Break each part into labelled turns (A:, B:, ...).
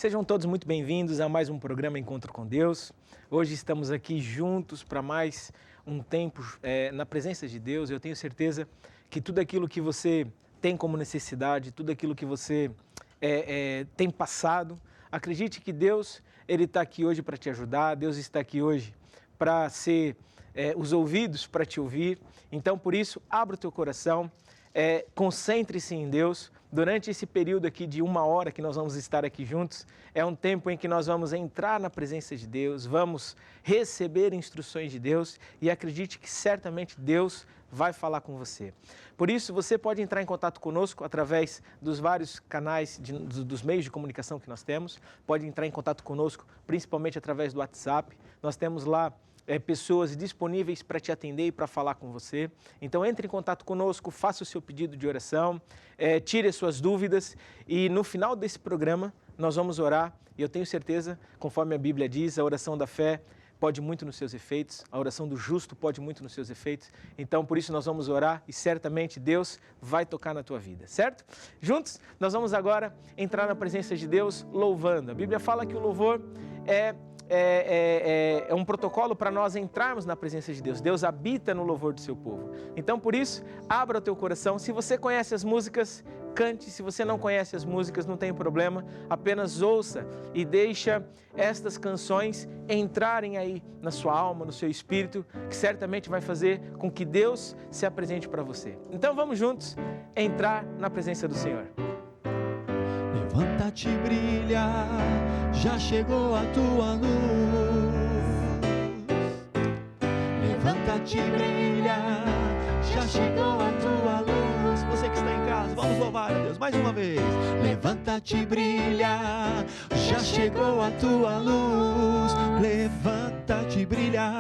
A: Sejam todos muito bem-vindos a mais um programa Encontro com Deus. Hoje estamos aqui juntos para mais um tempo na presença de Deus. Eu tenho certeza que tudo aquilo que você tem como necessidade, tudo aquilo que você tem passado, acredite que Deus ele está aqui hoje para te ajudar, Deus está aqui hoje para ser os ouvidos para te ouvir. Então, por isso, abra o teu coração, concentre-se em Deus. Durante esse período aqui de 1 hora que nós vamos estar aqui juntos, é um tempo em que nós vamos entrar na presença de Deus, vamos receber instruções de Deus e acredite que certamente Deus vai falar com você. Por isso, você pode entrar em contato conosco através dos vários canais, dos meios de comunicação que nós temos, pode entrar em contato conosco principalmente através do WhatsApp. Nós temos lá pessoas disponíveis para te atender e para falar com você. Então, entre em contato conosco, faça o seu pedido de oração, tire as suas dúvidas e no final desse programa nós vamos orar e eu tenho certeza, conforme a Bíblia diz, a oração da fé pode muito nos seus efeitos, a oração do justo pode muito nos seus efeitos. Então, por isso nós vamos orar e certamente Deus vai tocar na tua vida, certo? Juntos, nós vamos agora entrar na presença de Deus louvando. A Bíblia fala que o louvor é um protocolo para nós entrarmos na presença de Deus. Deus habita no louvor do seu povo. Então, por isso, abra o teu coração. Se você conhece as músicas, cante. Se você não conhece as músicas, não tem problema. Apenas ouça e deixa estas canções entrarem aí na sua alma, no seu espírito, que certamente vai fazer com que Deus se apresente para você. Então, vamos juntos entrar na presença do Senhor.
B: Levanta-te e brilha, já chegou a tua luz. Levanta-te e brilha, já chegou a tua luz. Você que está em casa, vamos louvar a Deus mais uma vez. Levanta-te e brilha, já chegou a tua luz. Levanta-te e brilha,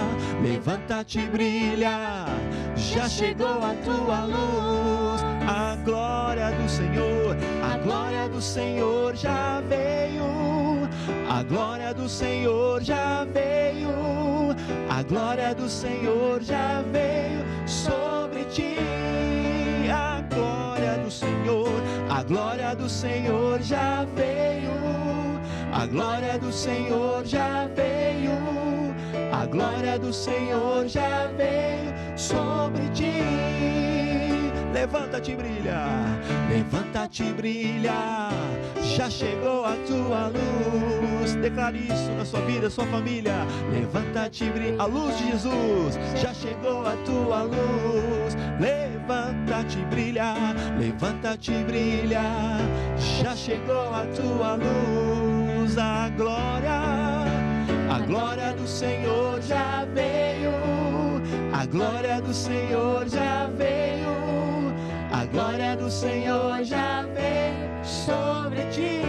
B: levanta-te e brilha, já chegou a tua luz. A glória do Senhor, a glória do Senhor já veio. A glória do Senhor já veio. A glória do Senhor já veio sobre ti. A glória do Senhor, a glória do Senhor já veio. A glória do Senhor já veio. A glória do Senhor já veio sobre ti. Levanta-te e brilha, levanta-te e brilha, já chegou a tua luz. Declare isso na sua vida, sua família. Levanta-te e brilha, a luz de Jesus, já chegou a tua luz. Levanta-te e brilha, levanta-te e brilha, já chegou a tua luz. A glória do Senhor já veio. A glória do Senhor já veio. A glória do Senhor já veio sobre ti,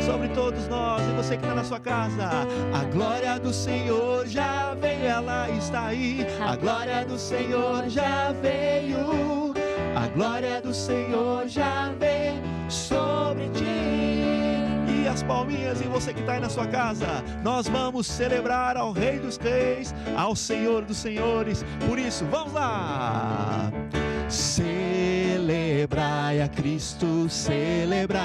B: sobre todos nós. E você que está na sua casa, a glória do Senhor já veio, ela está aí. A glória do Senhor já veio. A glória do Senhor já veio sobre ti. E as palminhas, e você que está aí na sua casa, nós vamos celebrar ao Rei dos Reis, ao Senhor dos Senhores. Por isso, vamos lá! Celebrai a Cristo, celebrai.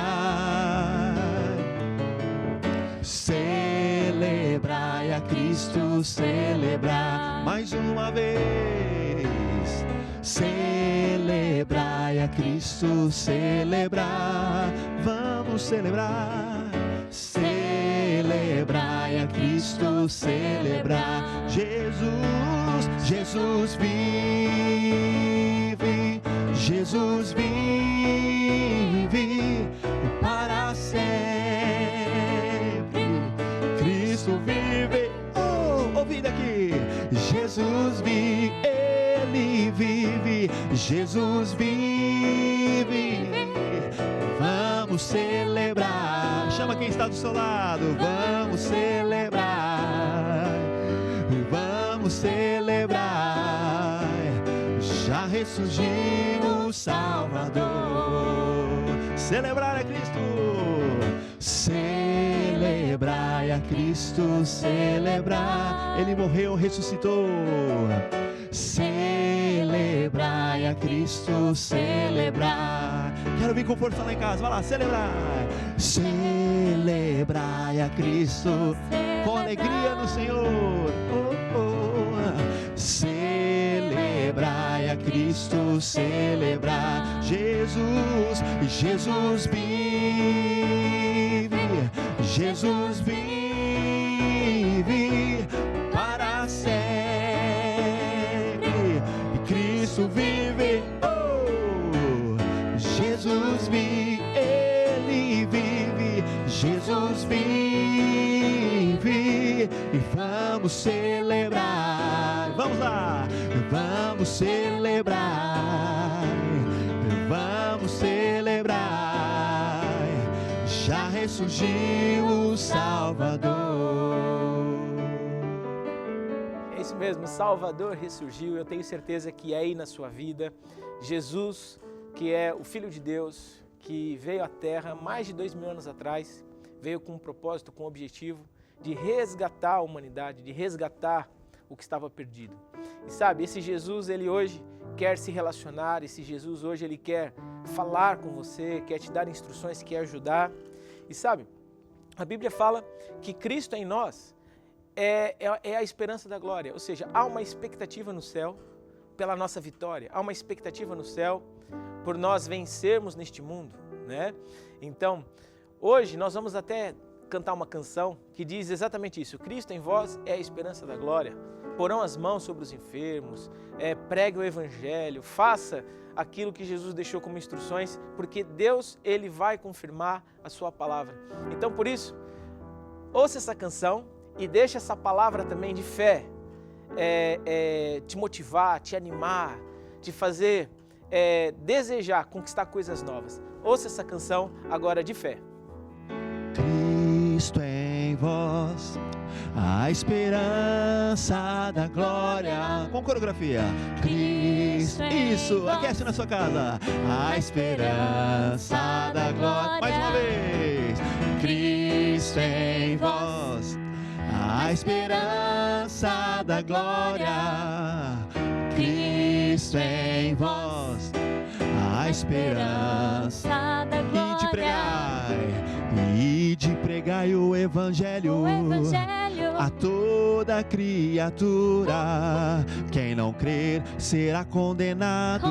B: Celebrai a Cristo, celebrai. Mais uma vez. Celebrai a Cristo, celebrai. Vamos celebrar. Celebrai a Cristo, celebrai. Jesus vive. Jesus vive para sempre. Cristo vive. Ouvindo aqui. Jesus vive, Ele vive. Jesus vive. Vamos celebrar. Chama quem está do seu lado. Vamos celebrar. Vamos celebrar. Já ressurgiu o Salvador. Celebrar a Cristo. Celebrai a Cristo, celebrar. Ele morreu, ressuscitou. Celebrai a Cristo, celebrar. Quero vir com força lá em casa. Vai lá, celebrar. Celebrai a Cristo com alegria no Senhor. Celebrai a Cristo, celebrar Jesus. Jesus vive, Jesus vive para sempre. E Cristo vive, Jesus vive, Ele vive, Jesus vive. E vamos celebrar, vamos lá, vamos celebrar, vamos celebrar. Já ressurgiu o Salvador.
A: É isso mesmo, o Salvador ressurgiu. Eu tenho certeza que é aí na sua vida. Jesus, que é o Filho de Deus, que veio à Terra mais de 2000 anos atrás, veio com um propósito, com um objetivo de resgatar a humanidade, de resgatar o que estava perdido. E sabe, esse Jesus, ele hoje quer se relacionar, esse Jesus hoje ele quer falar com você, quer te dar instruções, quer ajudar. E sabe, a Bíblia fala que Cristo em nós é a esperança da glória, ou seja, há uma expectativa no céu pela nossa vitória, há uma expectativa no céu por nós vencermos neste mundo, né? Então, hoje nós vamos até cantar uma canção que diz exatamente isso: Cristo em vós é a esperança da glória. Porão as mãos sobre os enfermos, pregue o evangelho, faça aquilo que Jesus deixou como instruções, porque Deus, ele vai confirmar a sua palavra. Então, por isso, ouça essa canção e deixa essa palavra também de fé te motivar, te animar, te fazer desejar conquistar coisas novas. Ouça essa canção agora de fé.
B: Cristo em vós, a esperança da glória. Com coreografia. Cristo, isso, aquece na sua casa. A esperança da glória. Mais uma vez. Cristo em vós, a esperança da glória. Cristo em vós, a esperança da glória. E de pregai o evangelho a toda criatura. Quem não crer será condenado,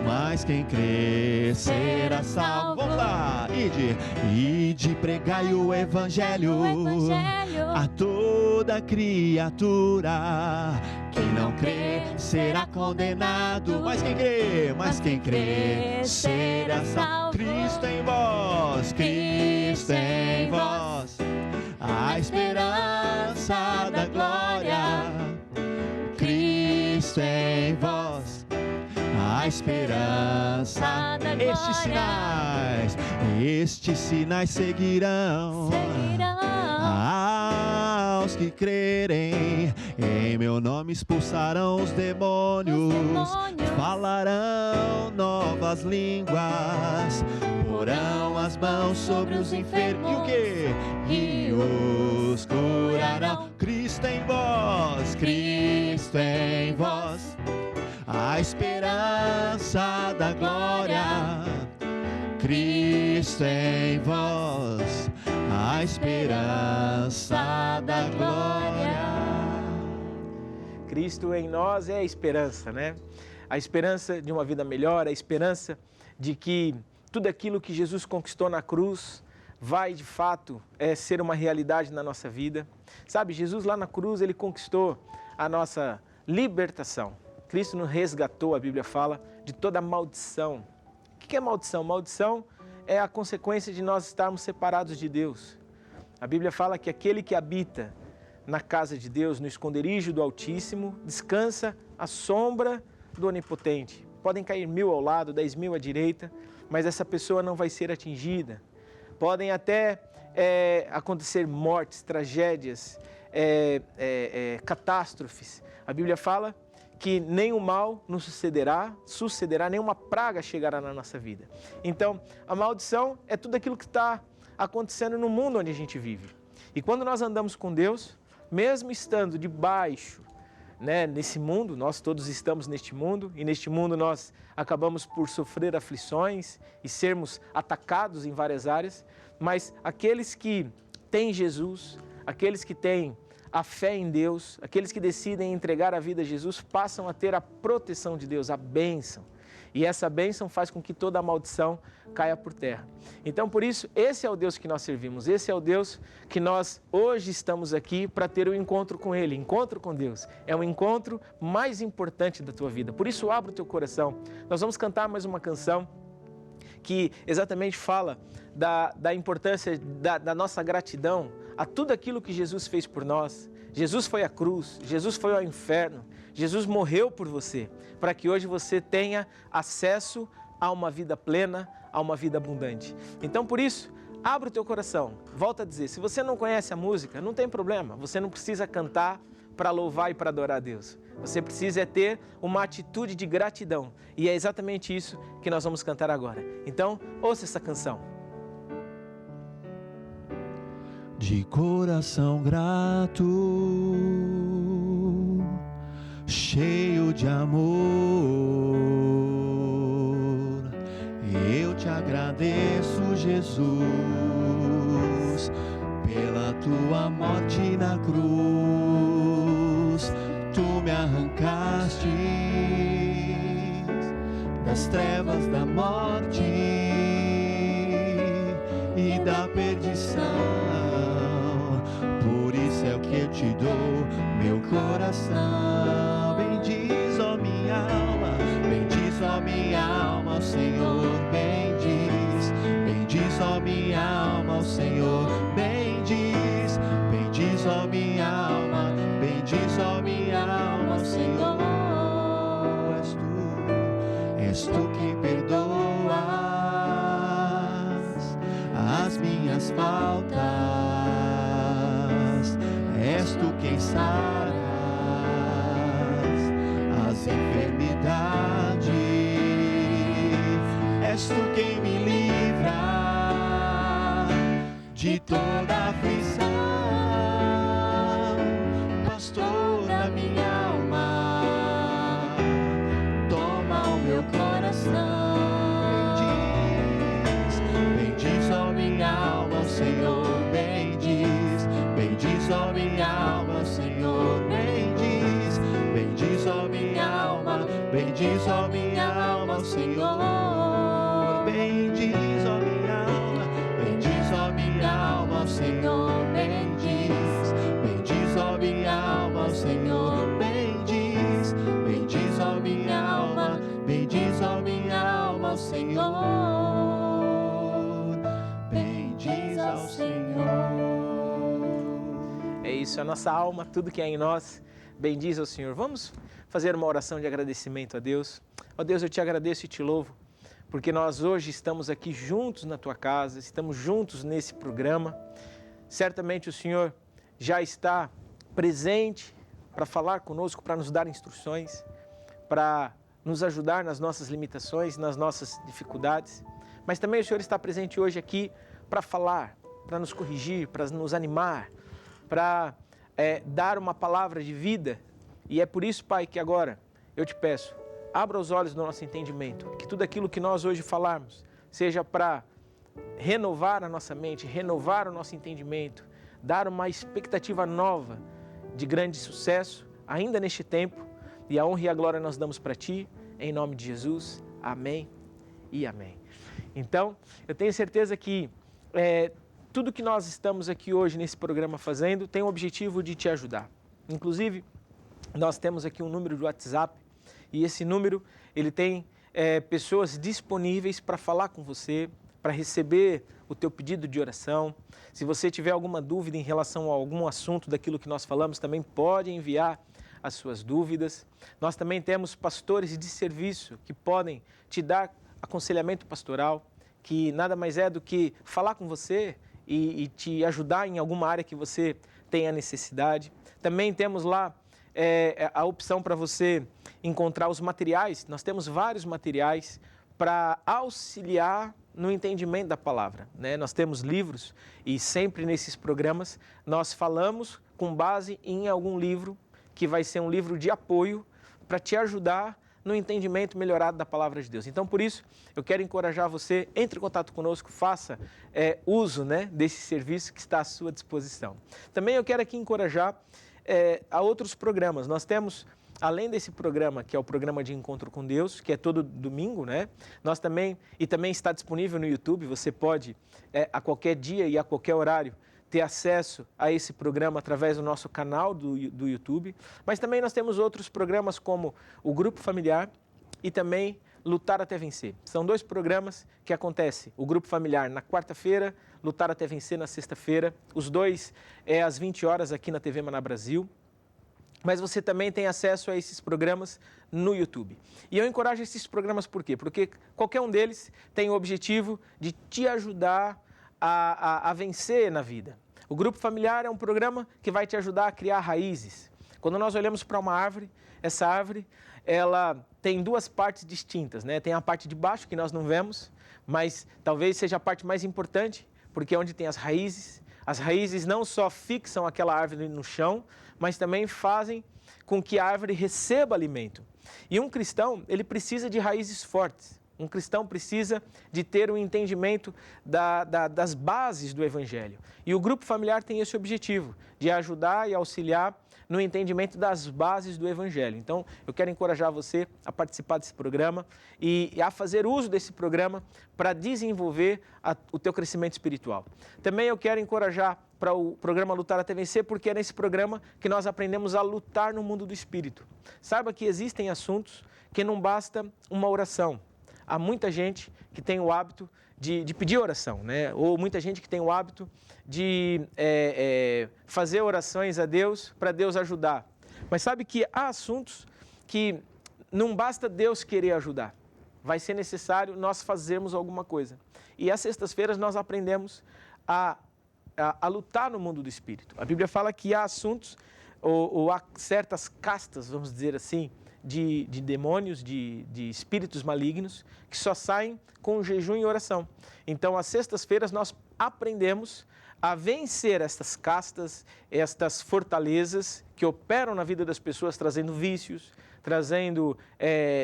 B: mas quem crer será salvo. Vamos lá! Ide pregai o evangelho a toda criatura. Quem não crer será condenado, mas quem crer será salvo. Cristo em vós, Cristo em vós, a esperança da glória. Cristo em vós, a esperança da glória. Estes sinais seguirão aos que crerem. Em meu nome expulsarão os demônios, falarão novas línguas, porão as mãos sobre os enfermos. E o quê? E os curarão. Cristo em vós, Cristo em vós, a esperança da glória. Cristo em vós, a esperança da glória.
A: Cristo em nós é a esperança, né? A esperança de uma vida melhor, a esperança de que tudo aquilo que Jesus conquistou na cruz vai, de fato, ser uma realidade na nossa vida. Sabe, Jesus lá na cruz, ele conquistou a nossa libertação. Cristo nos resgatou, a Bíblia fala, de toda maldição. O que é maldição? Maldição é a consequência de nós estarmos separados de Deus. A Bíblia fala que aquele que habita na casa de Deus, no esconderijo do Altíssimo, descansa à sombra do Onipotente. Podem cair 1000 ao lado, 10.000 à direita, mas essa pessoa não vai ser atingida. Podem até acontecer mortes, tragédias, catástrofes. A Bíblia fala que nem o mal nos sucederá, nenhuma praga chegará na nossa vida. Então, a maldição é tudo aquilo que está acontecendo no mundo onde a gente vive. E quando nós andamos com Deus, mesmo estando debaixo, né, nesse mundo, nós todos estamos neste mundo, e neste mundo nós acabamos por sofrer aflições e sermos atacados em várias áreas, mas aqueles que têm Jesus, aqueles que têm a fé em Deus, aqueles que decidem entregar a vida a Jesus, passam a ter a proteção de Deus, a bênção. E essa bênção faz com que toda a maldição caia por terra. Então, por isso, esse é o Deus que nós servimos, esse é o Deus que nós hoje estamos aqui para ter um encontro com Ele. Encontro com Deus é o encontro mais importante da tua vida. Por isso, abra o teu coração. Nós vamos cantar mais uma canção que exatamente fala da importância da nossa gratidão a tudo aquilo que Jesus fez por nós. Jesus foi à cruz, Jesus foi ao inferno, Jesus morreu por você, para que hoje você tenha acesso a uma vida plena, a uma vida abundante. Então, por isso, abra o teu coração. Volto a dizer, se você não conhece a música, não tem problema, você não precisa cantar para louvar e para adorar a Deus. Você precisa ter uma atitude de gratidão, e é exatamente isso que nós vamos cantar agora. Então, ouça essa canção.
B: De coração grato, cheio de amor, eu te agradeço, Jesus, pela tua morte na cruz. Tu me arrancaste das trevas da morte e da perdição. Por isso é o que eu te dou, meu coração. Bendiz, ó minha alma, bendiz, ó minha alma, ao Senhor. Bendiz, ó minha alma, ao Senhor. Bendiz, ó minha alma, bendiz, ó minha alma, ao Senhor. És tu quem perdoas as minhas faltas. És tu quem saras as enfermidades. És tu quem me livra de toda aflição. Pastor da minha alma, toma o meu coração. Bendiz, ó minha alma, ao Senhor. Bendiz, ó minha alma, ao Senhor. Bendiz, ó minha alma, bendiz, ó minha alma, ao Senhor. Bendiz, ó minha alma, bendiz, ó minha alma, ao Senhor. Bendiz, ó minha alma, ao Senhor. Bendiz, ó minha alma, bendiz, ó minha alma, ao Senhor. Bendiz ao Senhor.
A: É isso, a nossa alma, tudo que é em nós, bendiz ao Senhor. Vamos fazer uma oração de agradecimento a Deus. Ó Deus, eu te agradeço e te louvo, porque nós hoje estamos aqui juntos na tua casa, estamos juntos nesse programa. Certamente o Senhor já está presente para falar conosco, para nos dar instruções, para nos ajudar nas nossas limitações, nas nossas dificuldades. Mas também o Senhor está presente hoje aqui para falar, para nos corrigir, para nos animar, para dar uma palavra de vida. E é por isso, Pai, que agora eu te peço, abra os olhos do nosso entendimento, que tudo aquilo que nós hoje falarmos seja para renovar a nossa mente, renovar o nosso entendimento, dar uma expectativa nova de grande sucesso, ainda neste tempo, e a honra e a glória nós damos para Ti, em nome de Jesus. Amém e amém. Então, eu tenho certeza que tudo que nós estamos aqui hoje nesse programa fazendo tem o objetivo de te ajudar. Inclusive, nós temos aqui um número de WhatsApp e esse número ele tem pessoas disponíveis para falar com você, para receber o teu pedido de oração. Se você tiver alguma dúvida em relação a algum assunto daquilo que nós falamos, também pode enviar as suas dúvidas. Nós também temos pastores de serviço que podem te dar aconselhamento pastoral, que nada mais é do que falar com você e te ajudar em alguma área que você tenha necessidade. Também temos lá a opção para você encontrar os materiais. Nós temos vários materiais para auxiliar no entendimento da palavra, né? Nós temos livros e sempre nesses programas nós falamos com base em algum livro que vai ser um livro de apoio para te ajudar no entendimento melhorado da palavra de Deus. Então, por isso, eu quero encorajar você, entre em contato conosco, faça uso, né, desse serviço que está à sua disposição. Também eu quero aqui encorajar a outros programas. Nós temos, além desse programa, que é o programa de Encontro com Deus, que é todo domingo, né? Nós também está disponível no YouTube, você pode, a qualquer dia e a qualquer horário, ter acesso a esse programa através do nosso canal do YouTube, mas também nós temos outros programas como o Grupo Familiar e também Lutar até Vencer. São 2 programas que acontecem, o Grupo Familiar na quarta-feira, Lutar até Vencer na sexta-feira, os 2 às 20 horas aqui na TV Maná Brasil, mas você também tem acesso a esses programas no YouTube. E eu encorajo esses programas por quê? Porque qualquer um deles tem o objetivo de te ajudar a vencer na vida. O Grupo Familiar é um programa que vai te ajudar a criar raízes. Quando nós olhamos para uma árvore, essa árvore, ela tem 2 partes distintas, né? Tem a parte de baixo, que nós não vemos, mas talvez seja a parte mais importante, porque é onde tem as raízes. As raízes não só fixam aquela árvore no chão, mas também fazem com que a árvore receba alimento. E um cristão, ele precisa de raízes fortes. Um cristão precisa de ter um entendimento das bases do Evangelho. E o Grupo Familiar tem esse objetivo, de ajudar e auxiliar no entendimento das bases do Evangelho. Então, eu quero encorajar você a participar desse programa e a fazer uso desse programa para desenvolver o teu crescimento espiritual. Também eu quero encorajar para o programa Lutar até Vencer, porque é nesse programa que nós aprendemos a lutar no mundo do Espírito. Saiba que existem assuntos que não basta uma oração. Há muita gente que tem o hábito de pedir oração, né? Ou muita gente que tem o hábito de fazer orações a Deus para Deus ajudar. Mas sabe que há assuntos que não basta Deus querer ajudar. Vai ser necessário nós fazermos alguma coisa. E às sextas-feiras nós aprendemos a lutar no mundo do Espírito. A Bíblia fala que há assuntos, ou há certas castas, vamos dizer assim, de demônios, de espíritos malignos, que só saem com jejum e oração. Então, às sextas-feiras, nós aprendemos a vencer estas castas, estas fortalezas que operam na vida das pessoas, trazendo vícios, trazendo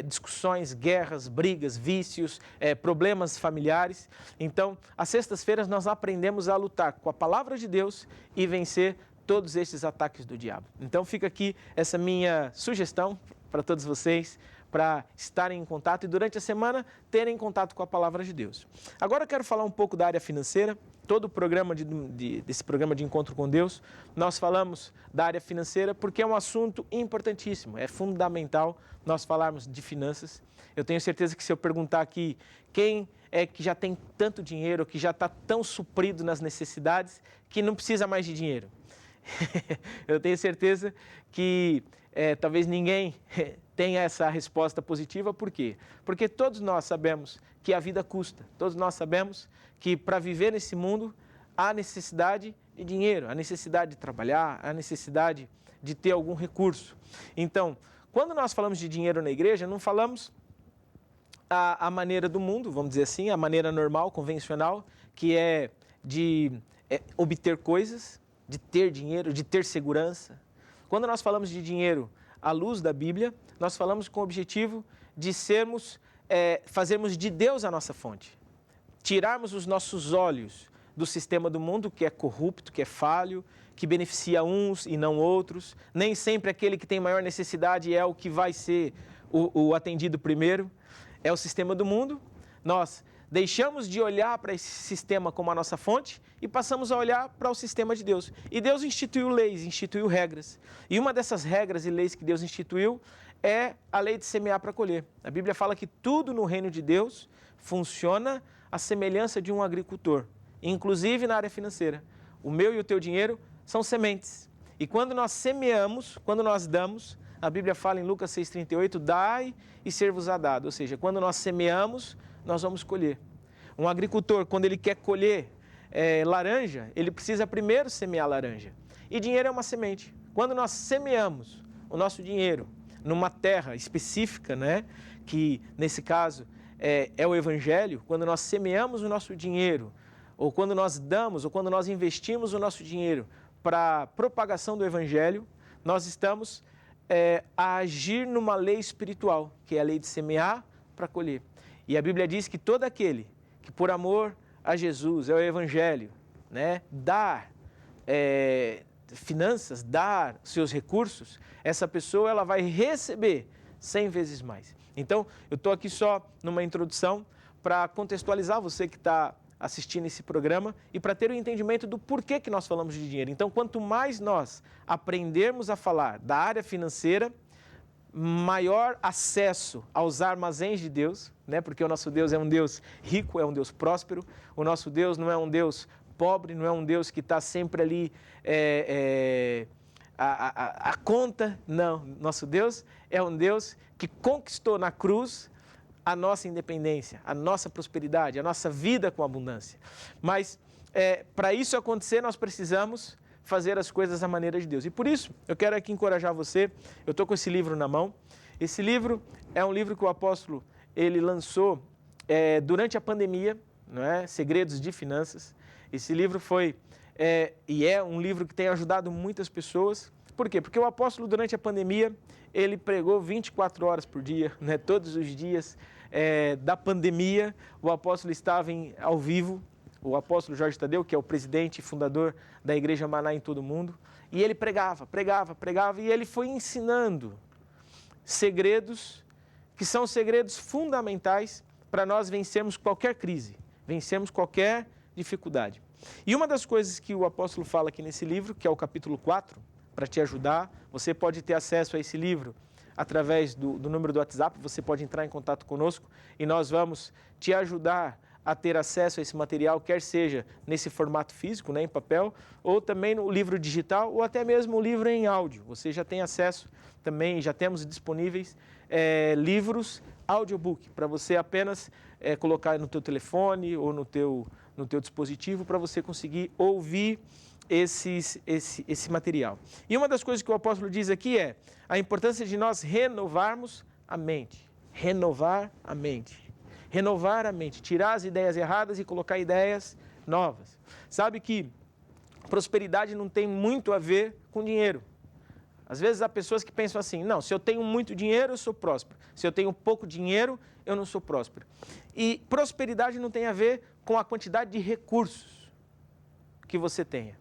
A: discussões, guerras, brigas, vícios, problemas familiares. Então, às sextas-feiras, nós aprendemos a lutar com a palavra de Deus e vencer todos esses ataques do diabo. Então, fica aqui essa minha sugestão para todos vocês, para estarem em contato e durante a semana terem contato com a palavra de Deus. Agora eu quero falar um pouco da área financeira. Todo o programa desse programa de Encontro com Deus, nós falamos da área financeira porque é um assunto importantíssimo, é fundamental nós falarmos de finanças. Eu tenho certeza que se eu perguntar aqui quem é que já tem tanto dinheiro, que já está tão suprido nas necessidades, que não precisa mais de dinheiro. Eu tenho certeza que talvez ninguém tenha essa resposta positiva. Por quê? Porque todos nós sabemos que a vida custa. Todos nós sabemos que para viver nesse mundo há necessidade de dinheiro, há necessidade de trabalhar, há necessidade de ter algum recurso. Então, quando nós falamos de dinheiro na igreja, não falamos a maneira do mundo, vamos dizer assim, a maneira normal, convencional, que é de obter coisas, de ter dinheiro, de ter segurança. Quando nós falamos de dinheiro à luz da Bíblia, nós falamos com o objetivo de fazermos de Deus a nossa fonte. Tirarmos os nossos olhos do sistema do mundo, que é corrupto, que é falho, que beneficia uns e não outros. Nem sempre aquele que tem maior necessidade é o que vai ser o atendido primeiro. É o sistema do mundo. Nós deixamos de olhar para esse sistema como a nossa fonte e passamos a olhar para o sistema de Deus. E Deus instituiu leis, instituiu regras. E uma dessas regras e leis que Deus instituiu é a lei de semear para colher. A Bíblia fala que tudo no reino de Deus funciona à semelhança de um agricultor, inclusive na área financeira. O meu e o teu dinheiro são sementes. E quando nós semeamos, quando nós damos, a Bíblia fala em Lucas 6,38, dai e ser-vos-á dado. Ou seja, quando nós semeamos, nós vamos colher. Um agricultor, quando ele quer colher laranja, ele precisa primeiro semear laranja. E dinheiro é uma semente. Quando nós semeamos o nosso dinheiro numa terra específica, né, que nesse caso é o Evangelho, quando nós semeamos o nosso dinheiro, ou quando nós damos, ou quando nós investimos o nosso dinheiro para a propagação do Evangelho, nós estamos a agir numa lei espiritual, que é a lei de semear para colher. E a Bíblia diz que todo aquele que por amor a Jesus, é o Evangelho, né, dar finanças, dar seus recursos, essa pessoa ela vai receber 100 vezes mais. Então, eu estou aqui só numa introdução para contextualizar você que está assistindo esse programa e para ter o entendimento do porquê que nós falamos de dinheiro. Então, quanto mais nós aprendermos a falar da área financeira, maior acesso aos armazéns de Deus, né? Porque o nosso Deus é um Deus rico, é um Deus próspero. O nosso Deus não é um Deus pobre, não é um Deus que está sempre ali a conta. Não, nosso Deus é um Deus que conquistou na cruz a nossa independência, a nossa prosperidade, a nossa vida com abundância. Mas para isso acontecer, nós precisamos fazer as coisas da maneira de Deus. E por isso, eu quero aqui encorajar você. Eu estou com esse livro na mão. Esse livro é um livro que o apóstolo ele lançou durante a pandemia, não é? Segredos de Finanças. Esse livro foi e é um livro que tem ajudado muitas pessoas. Por quê? Porque o apóstolo, durante a pandemia, ele pregou 24 horas por dia, né? Todos os dias da pandemia, o apóstolo estava ao vivo. O apóstolo Jorge Tadeu, que é o presidente e fundador da Igreja Maná em todo o mundo, e ele pregava, e ele foi ensinando segredos que são segredos fundamentais para nós vencermos qualquer crise, vencermos qualquer dificuldade. E uma das coisas que o apóstolo fala aqui nesse livro, que é o capítulo 4, para te ajudar, você pode ter acesso a esse livro através do número do WhatsApp, você pode entrar em contato conosco e nós vamos te ajudar a ter acesso a esse material, quer seja nesse formato físico, né, em papel, ou também no livro digital, ou até mesmo o livro em áudio. Você já tem acesso também, já temos disponíveis livros audiobook, para você apenas colocar no teu telefone ou no teu dispositivo, para você conseguir ouvir esse material. E uma das coisas que o apóstolo diz aqui é a importância de nós renovarmos a mente. Renovar a mente. Renovar a mente, tirar as ideias erradas e colocar ideias novas. Sabe que prosperidade não tem muito a ver com dinheiro. Às vezes há pessoas que pensam assim, não, se eu tenho muito dinheiro, eu sou próspero. Se eu tenho pouco dinheiro, eu não sou próspero. E prosperidade não tem a ver com a quantidade de recursos que você tenha,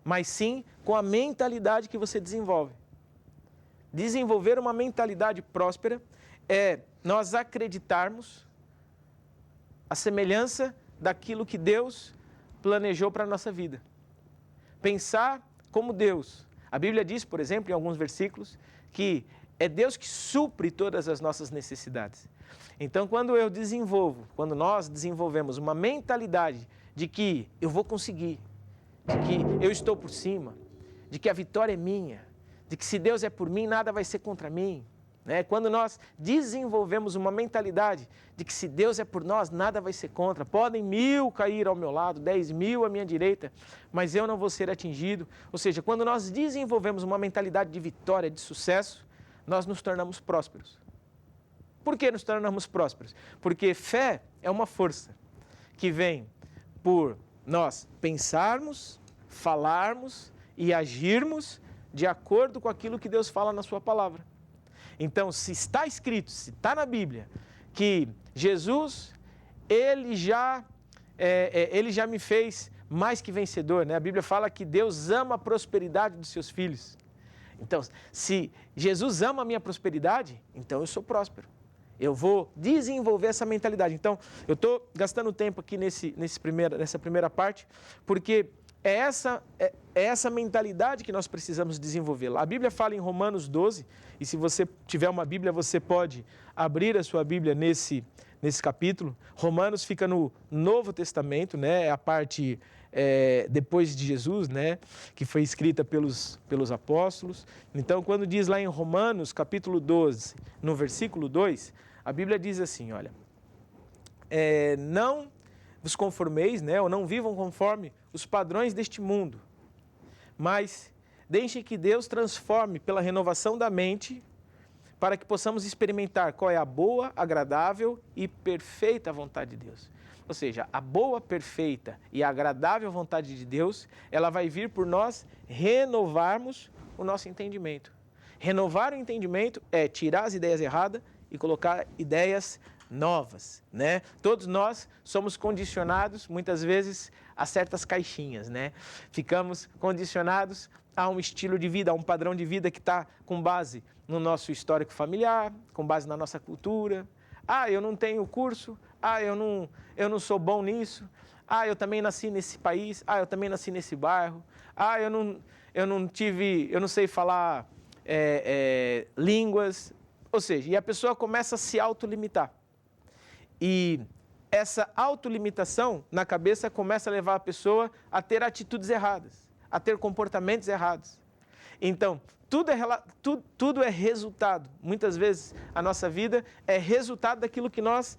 A: mas sim com a mentalidade que você desenvolve. Desenvolver uma mentalidade próspera é nós acreditarmos a semelhança daquilo que Deus planejou para a nossa vida. Pensar como Deus. A Bíblia diz, por exemplo, em alguns versículos, que é Deus que supre todas as nossas necessidades. Então, quando nós desenvolvemos uma mentalidade de que eu vou conseguir, de que eu estou por cima, de que a vitória é minha, de que se Deus é por mim, nada vai ser contra mim, né? Quando nós desenvolvemos uma mentalidade de que se Deus é por nós, nada vai ser contra. Podem 1000 cair ao meu lado, 10.000 à minha direita, mas eu não vou ser atingido. Ou seja, quando nós desenvolvemos uma mentalidade de vitória, de sucesso, nós nos tornamos prósperos. Por que nos tornamos prósperos? Porque fé é uma força que vem por nós pensarmos, falarmos e agirmos de acordo com aquilo que Deus fala na sua palavra. Então, se está escrito, se está na Bíblia, que Jesus, ele já me fez mais que vencedor, né? A Bíblia fala que Deus ama a prosperidade dos seus filhos. Então, se Jesus ama a minha prosperidade, então eu sou próspero. Eu vou desenvolver essa mentalidade. Então, eu estou gastando tempo aqui nessa primeira parte, porque é essa mentalidade que nós precisamos desenvolver. A Bíblia fala em Romanos 12, e se você tiver uma Bíblia, você pode abrir a sua Bíblia nesse capítulo. Romanos fica no Novo Testamento, né? É a parte depois de Jesus, né? Que foi escrita pelos apóstolos. Então, quando diz lá em Romanos, capítulo 12, no versículo 2, a Bíblia diz assim, olha, não vos conformeis, né? Ou não vivam conforme os padrões deste mundo, mas deixem que Deus transforme pela renovação da mente, para que possamos experimentar qual é a boa, agradável e perfeita vontade de Deus. Ou seja, a boa, perfeita e agradável vontade de Deus, ela vai vir por nós renovarmos o nosso entendimento. Renovar o entendimento é tirar as ideias erradas e colocar ideias novas, né? Todos nós somos condicionados, muitas vezes, a certas caixinhas, né? Ficamos condicionados a um estilo de vida, a um padrão de vida que está com base no nosso histórico familiar, com base na nossa cultura. Ah, eu não tenho curso. Ah, eu não sou bom nisso. Ah, eu também nasci nesse país. Ah, eu também nasci nesse bairro. Ah, eu não sei falar línguas. Ou seja, e a pessoa começa a se autolimitar. E essa autolimitação na cabeça começa a levar a pessoa a ter atitudes erradas, a ter comportamentos errados. Então, tudo é resultado. Muitas vezes a nossa vida é resultado daquilo que nós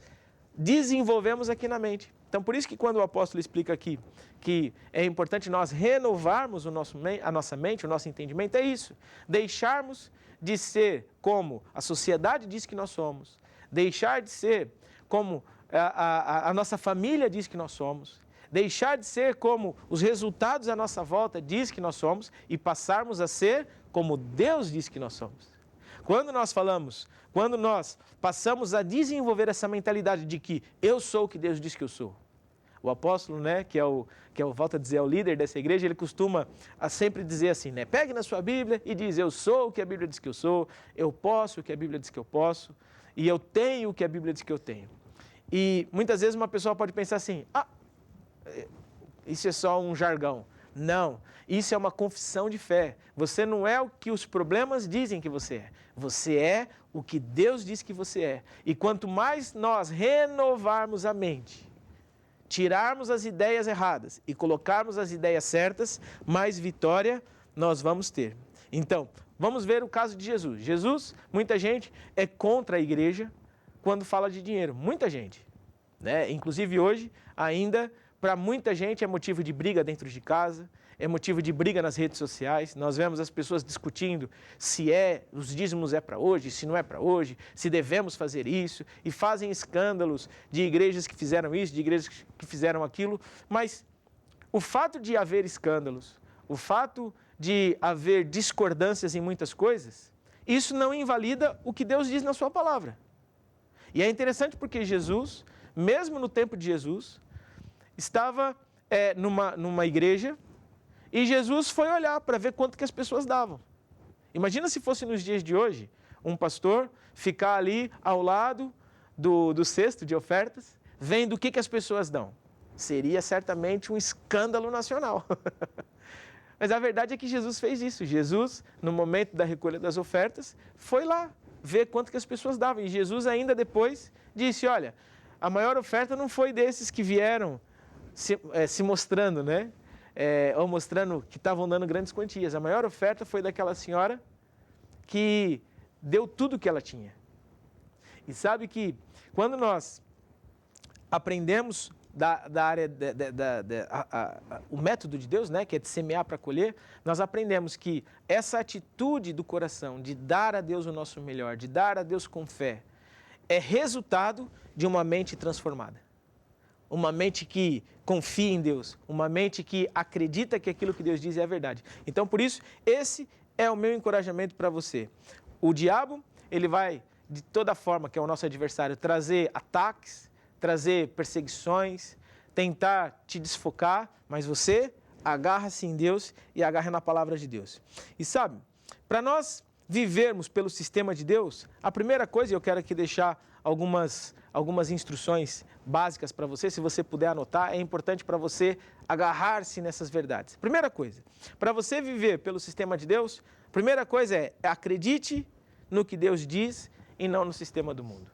A: desenvolvemos aqui na mente. Então, por isso que quando o apóstolo explica aqui que é importante nós renovarmos a nossa mente, o nosso entendimento, é isso. Deixarmos de ser como a sociedade diz que nós somos. Deixar de ser como a nossa família diz que nós somos. Deixar de ser como os resultados à nossa volta diz que nós somos e passarmos a ser como Deus diz que nós somos. Quando nós passamos a desenvolver essa mentalidade de que eu sou o que Deus diz que eu sou. O apóstolo, né, que é o volta a dizer, é o líder dessa igreja, ele costuma sempre dizer assim, né, pegue na sua Bíblia e diz, eu sou o que a Bíblia diz que eu sou, eu posso o que a Bíblia diz que eu posso, e eu tenho o que a Bíblia diz que eu tenho. E muitas vezes uma pessoa pode pensar assim, isso é só um jargão. Não, isso é uma confissão de fé. Você não é o que os problemas dizem que você é. Você é o que Deus diz que você é. E quanto mais nós renovarmos a mente, tirarmos as ideias erradas e colocarmos as ideias certas, mais vitória nós vamos ter. Então, vamos ver o caso de Jesus. Jesus, muita gente é contra a igreja quando fala de dinheiro. Muita gente, né? Inclusive hoje, ainda, para muita gente é motivo de briga dentro de casa, é motivo de briga nas redes sociais. Nós vemos as pessoas discutindo se os dízimos é para hoje, se não é para hoje, se devemos fazer isso, e fazem escândalos de igrejas que fizeram isso, de igrejas que fizeram aquilo. Mas o fato de haver escândalos, o fato de haver discordâncias em muitas coisas, isso não invalida o que Deus diz na sua palavra. E é interessante porque Jesus, mesmo no tempo de Jesus, estava numa igreja e Jesus foi olhar para ver quanto que as pessoas davam. Imagina se fosse nos dias de hoje, um pastor ficar ali ao lado do cesto de ofertas, vendo o que as pessoas dão. Seria certamente um escândalo nacional. Mas a verdade é que Jesus fez isso. Jesus, no momento da recolha das ofertas, foi lá ver quanto que as pessoas davam. E Jesus ainda depois disse, olha, a maior oferta não foi desses que vieram se mostrando, né? Ou mostrando que estavam dando grandes quantias. A maior oferta foi daquela senhora que deu tudo o que ela tinha. E sabe que quando nós aprendemos da área, o método de Deus, né, que é de semear para colher, nós aprendemos que essa atitude do coração de dar a Deus o nosso melhor, de dar a Deus com fé, é resultado de uma mente transformada. Uma mente que confia em Deus, uma mente que acredita que aquilo que Deus diz é a verdade. Então, por isso, esse é o meu encorajamento para você. O diabo, ele vai, de toda forma, que é o nosso adversário, trazer ataques, trazer perseguições, tentar te desfocar, mas você agarra-se em Deus e agarra na palavra de Deus. E sabe, para nós vivermos pelo sistema de Deus, a primeira coisa, e eu quero aqui deixar algumas instruções básicas para você, se você puder anotar, é importante para você agarrar-se nessas verdades. Primeira coisa, para você viver pelo sistema de Deus, primeira coisa é acredite no que Deus diz e não no sistema do mundo.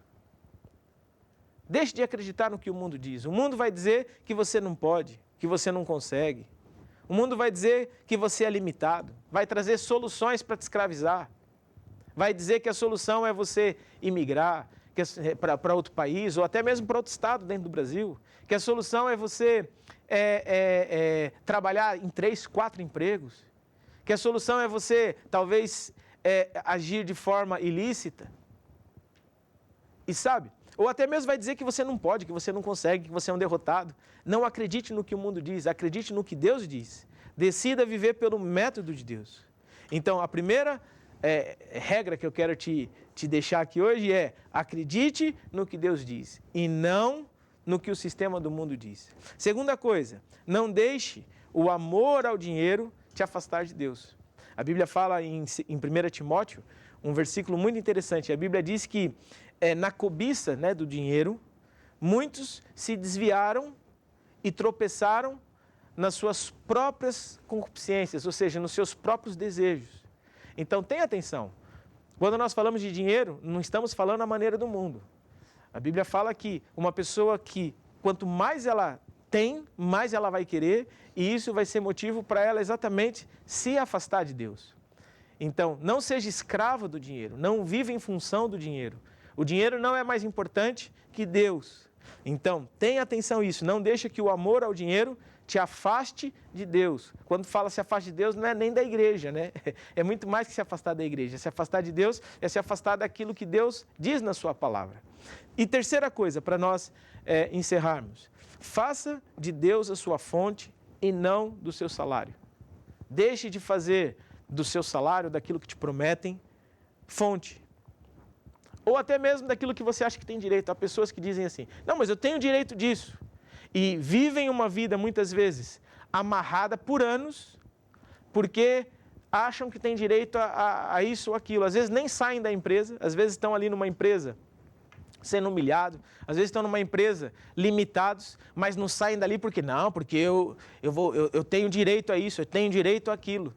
A: Deixe de acreditar no que o mundo diz. O mundo vai dizer que você não pode, que você não consegue. O mundo vai dizer que você é limitado, vai trazer soluções para te escravizar. Vai dizer que a solução é você imigrar para outro país ou até mesmo para outro estado dentro do Brasil. Que a solução é você trabalhar em 3, 4 empregos. Que a solução é você, talvez, agir de forma ilícita. E sabe? Ou até mesmo vai dizer que você não pode, que você não consegue, que você é um derrotado. Não acredite no que o mundo diz, acredite no que Deus diz. Decida viver pelo método de Deus. Então, a primeira regra que eu quero te deixar aqui hoje é: acredite no que Deus diz e não no que o sistema do mundo diz. Segunda coisa, não deixe o amor ao dinheiro te afastar de Deus. A Bíblia fala em 1 Timóteo, um versículo muito interessante. A Bíblia diz que na cobiça, né, do dinheiro, muitos se desviaram e tropeçaram nas suas próprias concupiscências, ou seja, nos seus próprios desejos. Então, tenha atenção. Quando nós falamos de dinheiro, não estamos falando a maneira do mundo. A Bíblia fala que uma pessoa que, quanto mais ela tem, mais ela vai querer, e isso vai ser motivo para ela exatamente se afastar de Deus. Então, não seja escravo do dinheiro, não viva em função do dinheiro. O dinheiro não é mais importante que Deus. Então, tenha atenção a isso, não deixe que o amor ao dinheiro te afaste de Deus. Quando fala se afaste de Deus, não é nem da igreja, né? É muito mais que se afastar da igreja. Se afastar de Deus é se afastar daquilo que Deus diz na sua palavra. E terceira coisa, para nós encerrarmos. Faça de Deus a sua fonte e não do seu salário. Deixe de fazer do seu salário, daquilo que te prometem, fonte. Ou até mesmo daquilo que você acha que tem direito. Há pessoas que dizem assim: não, mas eu tenho direito disso. E vivem uma vida, muitas vezes, amarrada por anos, porque acham que tem direito a isso ou aquilo. Às vezes nem saem da empresa, às vezes estão ali numa empresa sendo humilhados, às vezes estão numa empresa limitados, mas não saem dali porque eu tenho direito a isso, eu tenho direito àquilo.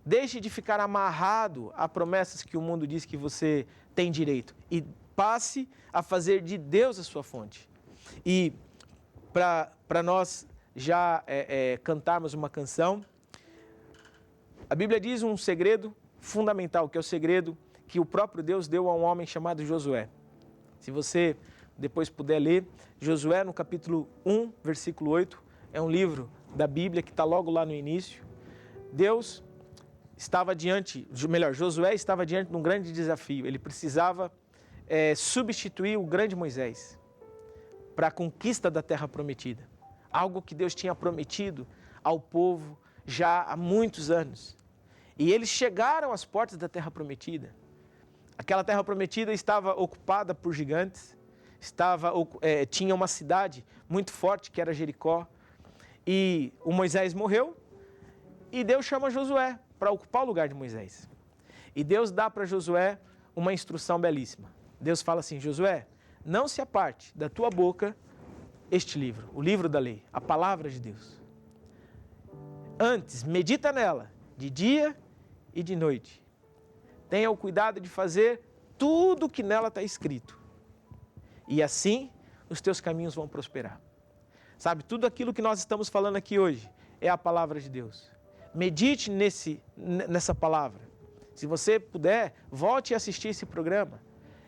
A: Deixe de ficar amarrado a promessas que o mundo diz que você tem direito e passe a fazer de Deus a sua fonte. E para nós já cantarmos uma canção, a Bíblia diz um segredo fundamental, que é o segredo que o próprio Deus deu a um homem chamado Josué. Se você depois puder ler, Josué no capítulo 1, versículo 8, é um livro da Bíblia que está logo lá no início. Josué estava diante de um grande desafio. Ele precisava substituir o grande Moisés para a conquista da terra prometida. Algo que Deus tinha prometido ao povo já há muitos anos. E eles chegaram às portas da terra prometida. Aquela terra prometida estava ocupada por gigantes, tinha uma cidade muito forte que era Jericó. E o Moisés morreu e Deus chama Josué para ocupar o lugar de Moisés. E Deus dá para Josué uma instrução belíssima. Deus fala assim: Josué, não se aparte da tua boca este livro, o livro da lei, a palavra de Deus. Antes, medita nela, de dia e de noite. Tenha o cuidado de fazer tudo o que nela está escrito. E assim, os teus caminhos vão prosperar. Sabe, tudo aquilo que nós estamos falando aqui hoje é a palavra de Deus. Medite nessa palavra. Se você puder, volte a assistir esse programa.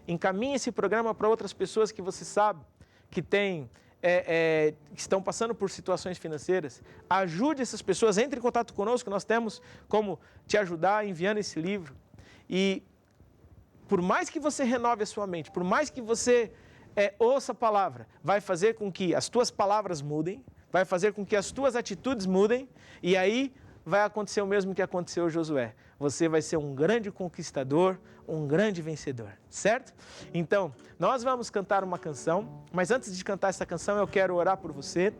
A: Encaminhe esse programa para outras pessoas que você sabe que que estão passando por situações financeiras. Ajude essas pessoas, entre em contato conosco, nós temos como te ajudar enviando esse livro. E por mais que você renove a sua mente, por mais que você ouça a palavra, vai fazer com que as tuas palavras mudem, vai fazer com que as tuas atitudes mudem, e aí vai acontecer o mesmo que aconteceu a Josué. Você vai ser um grande conquistador, um grande vencedor, certo? Então, nós vamos cantar uma canção, mas antes de cantar essa canção, eu quero orar por você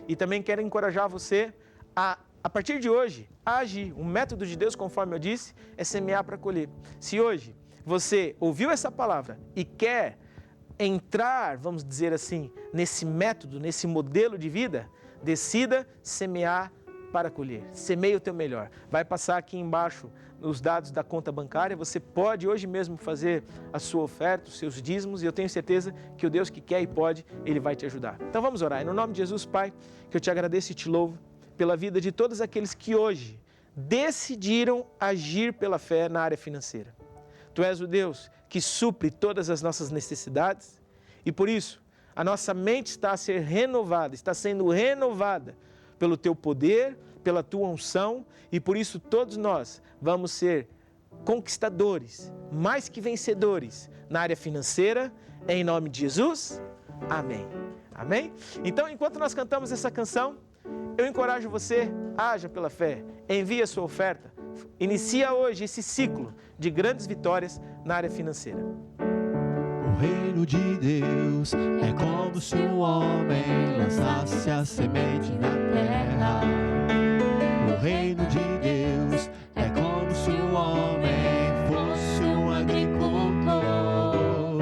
A: e também quero encorajar você a partir de hoje, a agir. O método de Deus, conforme eu disse, é semear para colher. Se hoje você ouviu essa palavra e quer entrar, vamos dizer assim, nesse método, nesse modelo de vida, decida semear para colher. Semeie o teu melhor. Vai passar aqui embaixo os dados da conta bancária. Você pode hoje mesmo fazer a sua oferta, os seus dízimos, e eu tenho certeza que o Deus que quer e pode, Ele vai te ajudar. Então vamos orar. No nome de Jesus, Pai, que eu te agradeço e te louvo pela vida de todos aqueles que hoje decidiram agir pela fé na área financeira. Tu és o Deus que supre todas as nossas necessidades e por isso a nossa mente está a ser renovada, está sendo renovada pelo teu poder, pela tua unção e por isso todos nós vamos ser conquistadores, mais que vencedores na área financeira, em nome de Jesus. Amém. Amém? Então, enquanto nós cantamos essa canção, eu encorajo você, haja pela fé, envie a sua oferta, inicia hoje esse ciclo de grandes vitórias na área financeira.
B: O reino de Deus é como se um homem lançasse a semente na terra. O reino de Deus é como se um homem fosse um agricultor.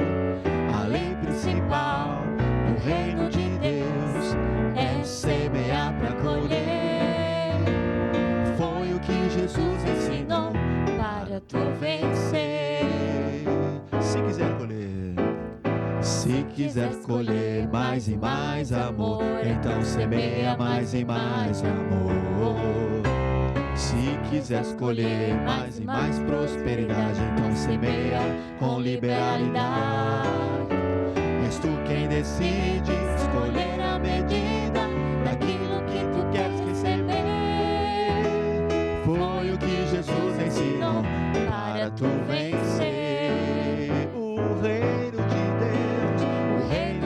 B: A lei principal do reino de Deus é semear para colher. Foi o que Jesus ensinou para tu vencer. Se quiser colher, se quiser colher mais e mais amor, então semeia mais e mais amor. Se quiser escolher mais e mais prosperidade, então semeia com liberalidade. És tu quem decide escolher a medida daquilo que tu queres receber. Foi o que Jesus ensinou para tu vencer. O reino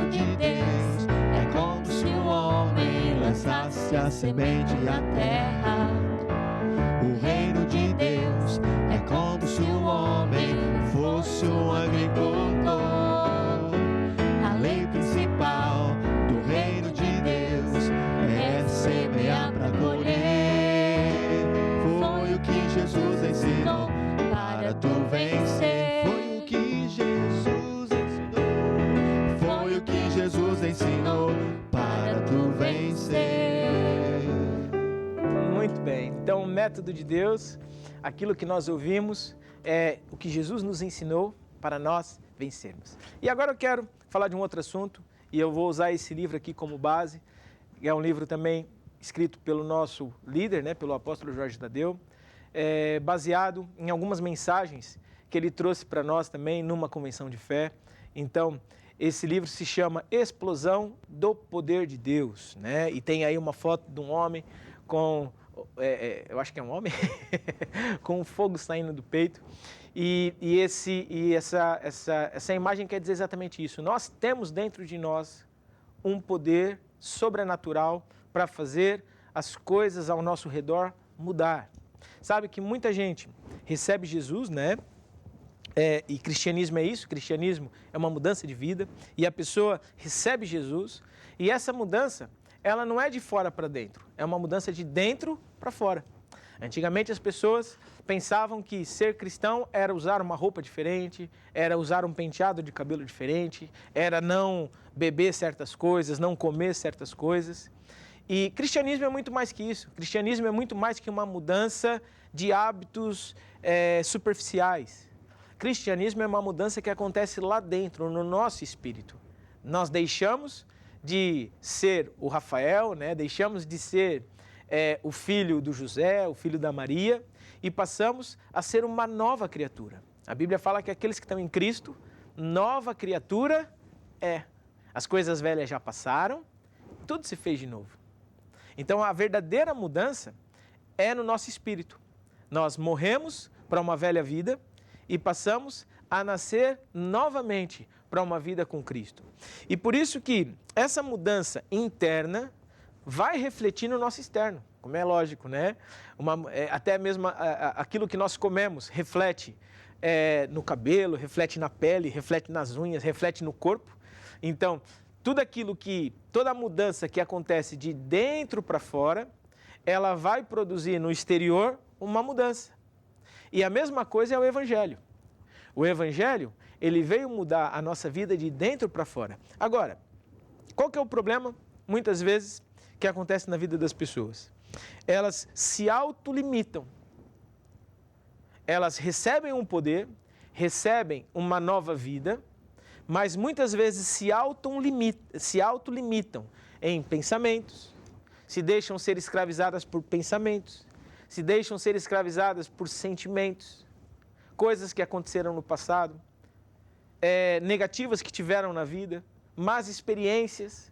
B: de Deus é como se um homem lançasse a semente à terra. O reino de Deus é como se um homem fosse um agricultor. A lei principal do reino de Deus é semear para colher. Foi o que Jesus ensinou para tu vencer. Foi o que Jesus ensinou. Foi o que Jesus ensinou para tu vencer.
A: Muito bem. Então, o método de Deus, aquilo que nós ouvimos, é o que Jesus nos ensinou para nós vencermos. E agora eu quero falar de um outro assunto, e eu vou usar esse livro aqui como base. É um livro também escrito pelo nosso líder, né, pelo apóstolo Jorge Tadeu, baseado em algumas mensagens que ele trouxe para nós também numa convenção de fé. Então, esse livro se chama Explosão do Poder de Deus, né? E tem aí uma foto de um homem com, eu acho que é um homem, com fogo saindo do peito. E essa imagem quer dizer exatamente isso. Nós temos dentro de nós um poder sobrenatural para fazer as coisas ao nosso redor mudar. Sabe que muita gente recebe Jesus, né? E cristianismo é isso, cristianismo é uma mudança de vida, e a pessoa recebe Jesus, e essa mudança, ela não é de fora para dentro, é uma mudança de dentro para fora. Antigamente as pessoas pensavam que ser cristão era usar uma roupa diferente, era usar um penteado de cabelo diferente, era não beber certas coisas, não comer certas coisas. E cristianismo é muito mais que isso. Cristianismo é muito mais que uma mudança de hábitos superficiais. Cristianismo é uma mudança que acontece lá dentro, no nosso espírito. Nós deixamos de ser o Rafael, né? Deixamos de ser o filho do José, o filho da Maria, e passamos a ser uma nova criatura. A Bíblia fala que aqueles que estão em Cristo, nova criatura é. As coisas velhas já passaram, tudo se fez de novo. Então, a verdadeira mudança é no nosso espírito. Nós morremos para uma velha vida e passamos a nascer novamente para uma vida com Cristo. E por isso que essa mudança interna vai refletir no nosso externo, como é lógico, né? Até mesmo aquilo que nós comemos reflete no cabelo, reflete na pele, reflete nas unhas, reflete no corpo. Então, toda mudança que acontece de dentro para fora, ela vai produzir no exterior uma mudança. E a mesma coisa é o Evangelho. O Evangelho, ele veio mudar a nossa vida de dentro para fora. Agora, qual que é o problema, muitas vezes, que acontece na vida das pessoas? Elas se autolimitam. Elas recebem um poder, recebem uma nova vida, mas muitas vezes se autolimitam em pensamentos, se deixam ser escravizadas por pensamentos, se deixam ser escravizadas por sentimentos, coisas que aconteceram no passado, negativas que tiveram na vida, más experiências,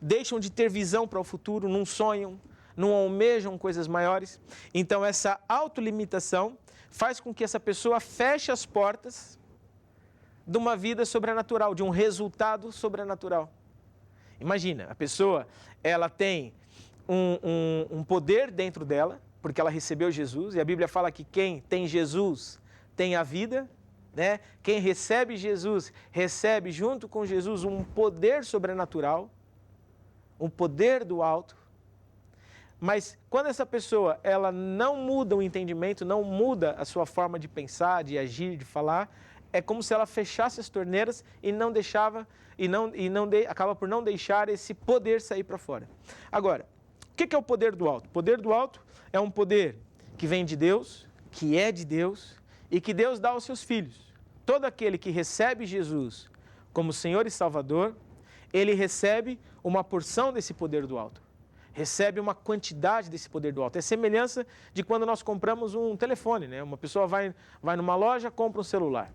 A: deixam de ter visão para o futuro, não sonham, não almejam coisas maiores. Então, essa autolimitação faz com que essa pessoa feche as portas de uma vida sobrenatural, de um resultado sobrenatural. Imagina, a pessoa, ela tem um poder dentro dela, porque ela recebeu Jesus, e a Bíblia fala que quem tem Jesus tem a vida, né? Quem recebe Jesus, recebe junto com Jesus um poder sobrenatural, um poder do alto. Mas quando essa pessoa ela não muda o entendimento, não muda a sua forma de pensar, de agir, de falar, é como se ela fechasse as torneiras e não deixava, acaba por não deixar esse poder sair para fora. Agora, o que é o poder do alto? O poder do alto é um poder que vem de Deus, que é de Deus e que Deus dá aos seus filhos. Todo aquele que recebe Jesus como Senhor e Salvador, ele recebe uma porção desse poder do alto. Recebe uma quantidade desse poder do alto. É semelhança de quando nós compramos um telefone, né? Uma pessoa vai numa loja, compra um celular.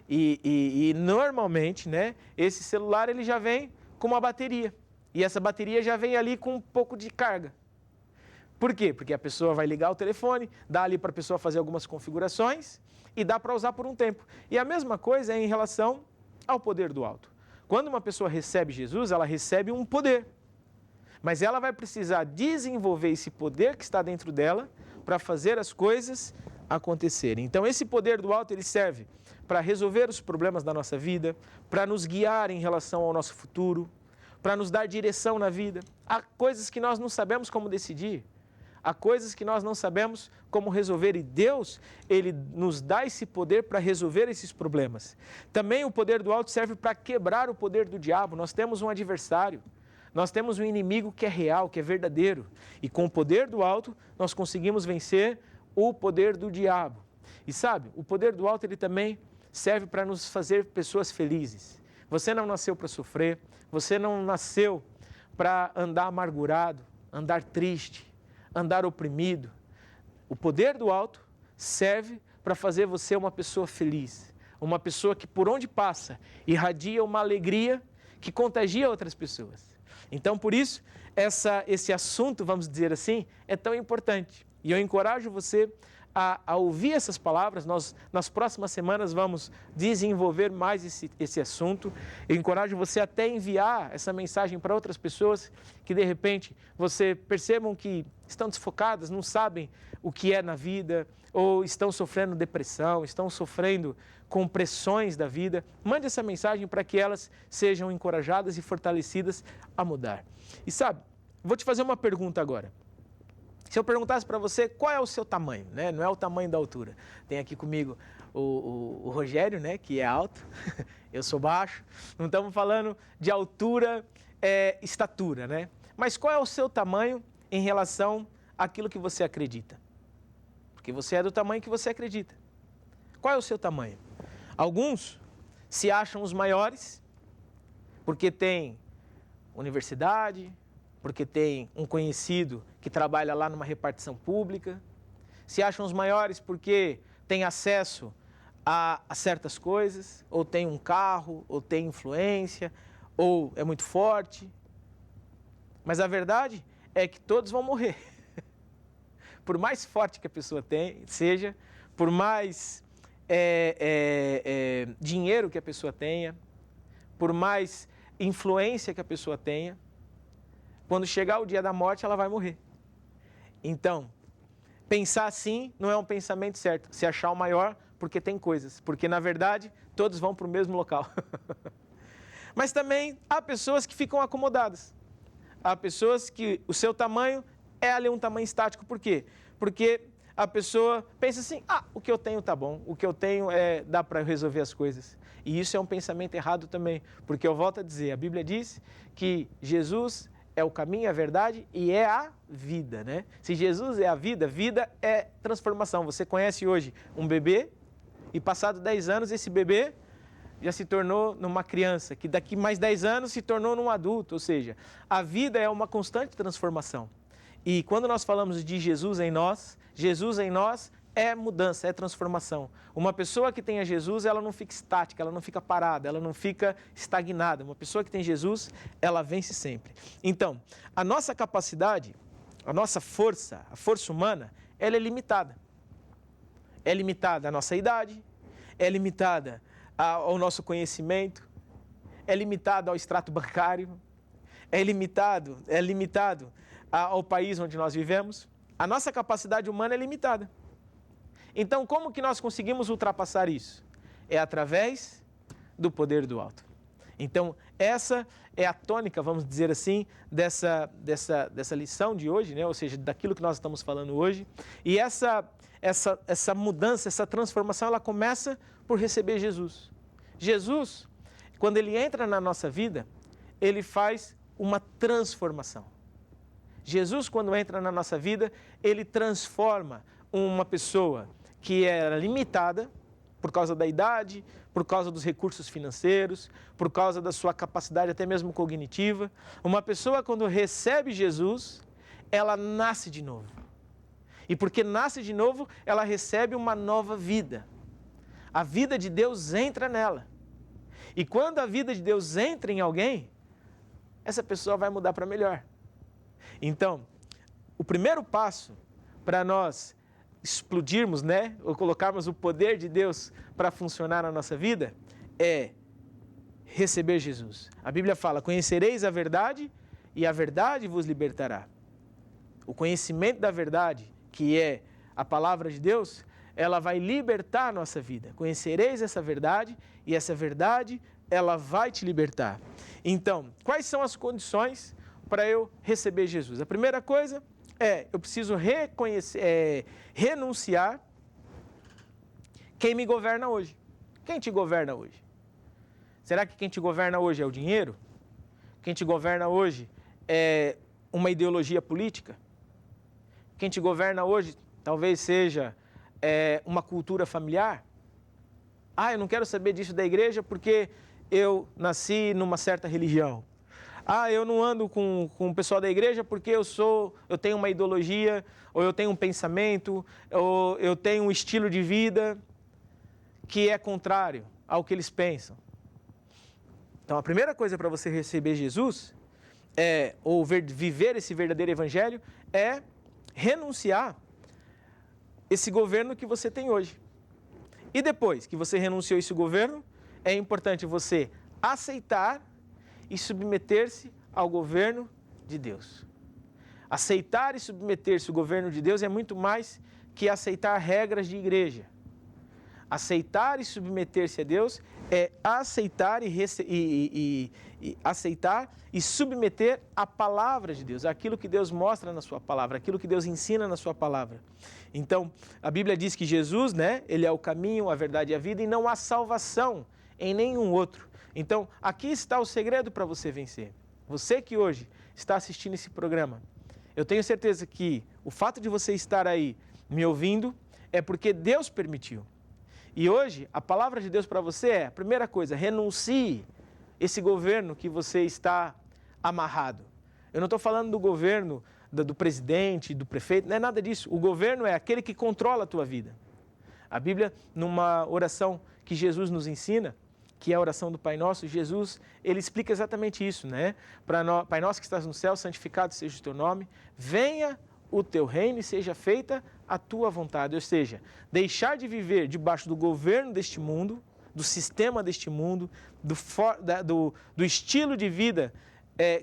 A: E normalmente, né, esse celular ele já vem com uma bateria. E essa bateria já vem ali com um pouco de carga. Por quê? Porque a pessoa vai ligar o telefone, dá ali para a pessoa fazer algumas configurações e dá para usar por um tempo. E a mesma coisa é em relação ao poder do alto. Quando uma pessoa recebe Jesus, ela recebe um poder. Mas ela vai precisar desenvolver esse poder que está dentro dela para fazer as coisas acontecerem. Então, esse poder do alto, ele serve para resolver os problemas da nossa vida, para nos guiar em relação ao nosso futuro, para nos dar direção na vida. Há coisas que nós não sabemos como decidir, há coisas que nós não sabemos como resolver e Deus, ele nos dá esse poder para resolver esses problemas. Também o poder do alto serve para quebrar o poder do diabo. Nós temos um adversário. Nós temos um inimigo que é real, que é verdadeiro. E com o poder do alto, nós conseguimos vencer o poder do diabo. E sabe, o poder do alto ele também serve para nos fazer pessoas felizes. Você não nasceu para sofrer, você não nasceu para andar amargurado, andar triste, andar oprimido. O poder do alto serve para fazer você uma pessoa feliz. Uma pessoa que por onde passa irradia uma alegria que contagia outras pessoas. Então, por isso, esse assunto, vamos dizer assim, é tão importante. E eu encorajo você a ouvir essas palavras. Nós, nas próximas semanas, vamos desenvolver mais esse assunto. Eu encorajo você até enviar essa mensagem para outras pessoas que, de repente, você percebam que estão desfocadas, não sabem o que é na vida, ou estão sofrendo depressão, estão sofrendo com pressões da vida. Mande essa mensagem para que elas sejam encorajadas e fortalecidas a mudar. E sabe, vou te fazer uma pergunta agora. Se eu perguntasse para você qual é o seu tamanho, né? Não é o tamanho da altura. Tem aqui comigo o Rogério, né? Que é alto, eu sou baixo. Não estamos falando de altura, estatura, né? Mas qual é o seu tamanho em relação àquilo que você acredita? Porque você é do tamanho que você acredita. Qual é o seu tamanho? Alguns se acham os maiores porque tem universidade, porque tem um conhecido que trabalha lá numa repartição pública, se acham os maiores porque tem acesso a certas coisas, ou tem um carro, ou tem influência, ou é muito forte. Mas a verdade é que todos vão morrer. Por mais forte que a pessoa seja, por mais dinheiro que a pessoa tenha, por mais influência que a pessoa tenha, quando chegar o dia da morte, ela vai morrer. Então, pensar assim não é um pensamento certo. Se achar o maior, porque tem coisas. Porque, na verdade, todos vão para o mesmo local. Mas também há pessoas que ficam acomodadas. Há pessoas que o seu tamanho é ali um tamanho estático. Por quê? Porque a pessoa pensa assim, o que eu tenho tá bom, o que eu tenho dá para resolver as coisas. E isso é um pensamento errado também. Porque eu volto a dizer, a Bíblia diz que Jesus é o caminho, a verdade e é a vida, né? Se Jesus é a vida, vida é transformação. Você conhece hoje um bebê e passado 10 anos esse bebê já se tornou numa criança, que daqui mais 10 anos se tornou num adulto. Ou seja, a vida é uma constante transformação. E quando nós falamos de Jesus em nós é mudança, é transformação. Uma pessoa que tenha Jesus, ela não fica estática, ela não fica parada, ela não fica estagnada. Uma pessoa que tem Jesus, ela vence sempre. Então, a nossa capacidade, a nossa força, a força humana, ela é limitada. É limitada à nossa idade, é limitada ao nosso conhecimento, é limitada ao extrato bancário, é limitado ao país onde nós vivemos. A nossa capacidade humana é limitada. Então, como que nós conseguimos ultrapassar isso? É através do poder do alto. Então, essa é a tônica, vamos dizer assim, dessa lição de hoje, né? Ou seja, daquilo que nós estamos falando hoje. E essa mudança, essa transformação, ela começa por receber Jesus. Jesus, quando ele entra na nossa vida, ele faz uma transformação. Jesus, quando entra na nossa vida, ele transforma uma pessoa que era limitada por causa da idade, por causa dos recursos financeiros, por causa da sua capacidade até mesmo cognitiva. Uma pessoa, quando recebe Jesus, ela nasce de novo. E porque nasce de novo, ela recebe uma nova vida. A vida de Deus entra nela. E quando a vida de Deus entra em alguém, essa pessoa vai mudar para melhor. Então, o primeiro passo para nós explodirmos, né, ou colocarmos o poder de Deus para funcionar na nossa vida, é receber Jesus. A Bíblia fala, conhecereis a verdade e a verdade vos libertará. O conhecimento da verdade, que é a palavra de Deus, ela vai libertar a nossa vida. Conhecereis essa verdade e essa verdade, ela vai te libertar. Então, quais são as condições para eu receber Jesus? A primeira coisa é, eu preciso renunciar quem me governa hoje. Quem te governa hoje? Será que quem te governa hoje é o dinheiro? Quem te governa hoje é uma ideologia política? Quem te governa hoje talvez seja uma cultura familiar? Eu não quero saber disso da igreja porque eu nasci numa certa religião. Eu não ando com o pessoal da igreja porque eu tenho uma ideologia, ou eu tenho um pensamento, ou eu tenho um estilo de vida que é contrário ao que eles pensam. Então, a primeira coisa para você receber Jesus, ou viver esse verdadeiro evangelho, é renunciar esse governo que você tem hoje. E depois que você renunciou a esse governo, é importante você aceitar e submeter-se ao governo de Deus. Aceitar e submeter-se ao governo de Deus é muito mais que aceitar regras de igreja. Aceitar e submeter-se a Deus é aceitar aceitar e submeter a palavra de Deus, aquilo que Deus mostra na sua palavra, aquilo que Deus ensina na sua palavra. Então, a Bíblia diz que Jesus, né, ele é o caminho, a verdade e a vida, e não há salvação em nenhum outro. Então, aqui está o segredo para você vencer. Você que hoje está assistindo esse programa, eu tenho certeza que o fato de você estar aí me ouvindo é porque Deus permitiu. E hoje, a palavra de Deus para você é, a primeira coisa, renuncie esse governo que você está amarrado. Eu não estou falando do governo do presidente, do prefeito, não é nada disso. O governo é aquele que controla a tua vida. A Bíblia, numa oração que Jesus nos ensina, que é a oração do Pai Nosso, Jesus, ele explica exatamente isso, né? Pai Nosso que estás no céu, santificado seja o teu nome, venha o teu reino e seja feita a tua vontade. Ou seja, deixar de viver debaixo do governo deste mundo, do sistema deste mundo, do estilo de vida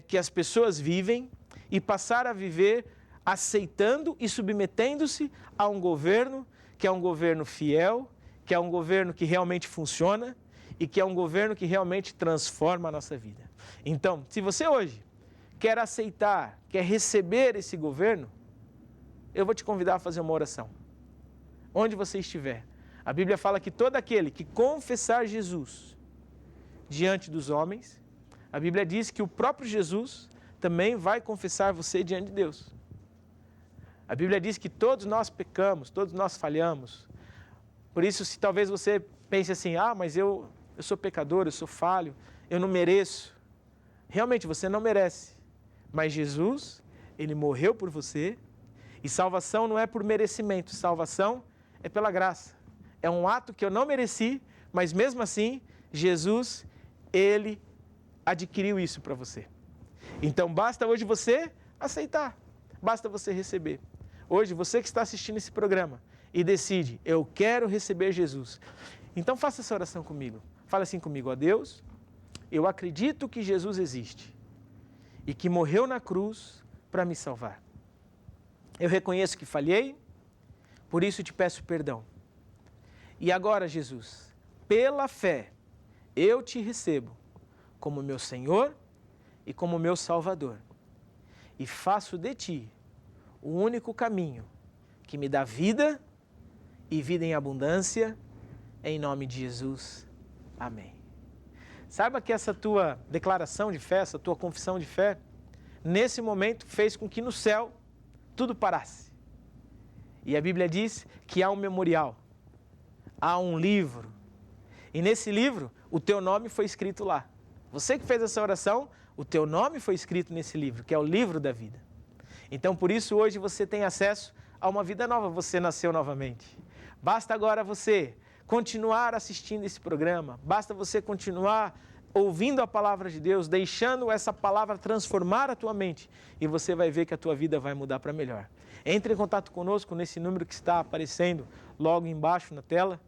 A: que as pessoas vivem e passar a viver aceitando e submetendo-se a um governo que é um governo fiel, que é um governo que realmente funciona, e que é um governo que realmente transforma a nossa vida. Então, se você hoje quer aceitar, quer receber esse governo, eu vou te convidar a fazer uma oração. Onde você estiver. A Bíblia fala que todo aquele que confessar Jesus diante dos homens, a Bíblia diz que o próprio Jesus também vai confessar você diante de Deus. A Bíblia diz que todos nós pecamos, todos nós falhamos. Por isso, se talvez você pense assim, mas eu sou pecador, eu sou falho, eu não mereço. Realmente, você não merece. Mas Jesus, ele morreu por você. E salvação não é por merecimento, salvação é pela graça. É um ato que eu não mereci, mas mesmo assim, Jesus, ele adquiriu isso para você. Então, basta hoje você aceitar, basta você receber. Hoje, você que está assistindo esse programa e decide, eu quero receber Jesus. Então, faça essa oração comigo. Fala assim comigo, Deus, eu acredito que Jesus existe e que morreu na cruz para me salvar. eu reconheço que falhei, por isso te peço perdão. E agora, Jesus, pela fé, eu te recebo como meu Senhor e como meu Salvador. E faço de ti o único caminho que me dá vida e vida em abundância, em nome de Jesus. Amém. Saiba que essa tua declaração de fé, essa tua confissão de fé, nesse momento fez com que no céu tudo parasse. E a Bíblia diz que há um memorial, há um livro. E nesse livro, o teu nome foi escrito lá. Você que fez essa oração, o teu nome foi escrito nesse livro, que é o livro da vida. Então, por isso, hoje você tem acesso a uma vida nova, você nasceu novamente. Basta agora você continuar assistindo esse programa, basta você continuar ouvindo a palavra de Deus, deixando essa palavra transformar a tua mente, e você vai ver que a tua vida vai mudar para melhor. Entre em contato conosco nesse número que está aparecendo logo embaixo na tela,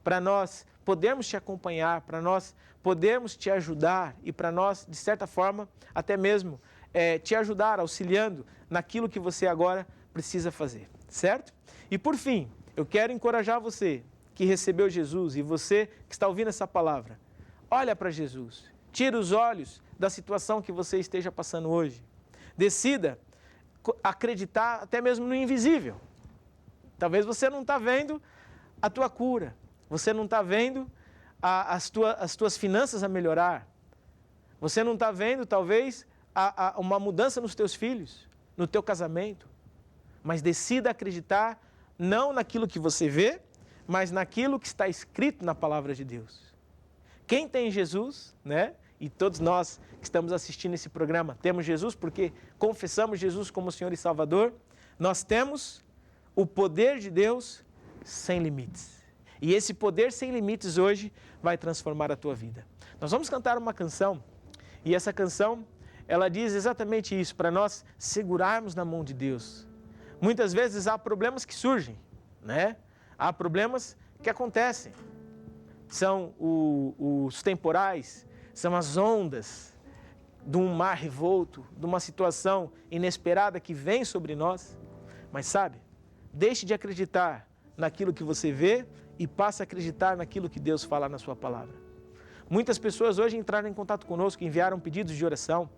A: para nós podermos te acompanhar, para nós podermos te ajudar e para nós, de certa forma, até mesmo te ajudar, auxiliando naquilo que você agora precisa fazer, certo? E por fim, eu quero encorajar você que recebeu Jesus e você que está ouvindo essa palavra, olha para Jesus, tira os olhos da situação que você esteja passando hoje, decida acreditar até mesmo no invisível. Talvez você não está vendo a tua cura, você não está vendo as tuas finanças a melhorar, você não está vendo talvez uma mudança nos teus filhos, no teu casamento, mas decida acreditar não naquilo que você vê, mas naquilo que está escrito na palavra de Deus. Quem tem Jesus, né? E todos nós que estamos assistindo esse programa temos Jesus porque confessamos Jesus como Senhor e Salvador, nós temos o poder de Deus sem limites. E esse poder sem limites hoje vai transformar a tua vida. Nós vamos cantar uma canção e essa canção, ela diz exatamente isso, para nós segurarmos na mão de Deus. Muitas vezes há problemas que surgem, né? Há problemas que acontecem. São os temporais, são as ondas de um mar revolto, de uma situação inesperada que vem sobre nós. Mas sabe, deixe de acreditar naquilo que você vê e passe a acreditar naquilo que Deus fala na sua palavra. Muitas pessoas hoje entraram em contato conosco, enviaram pedidos de oração.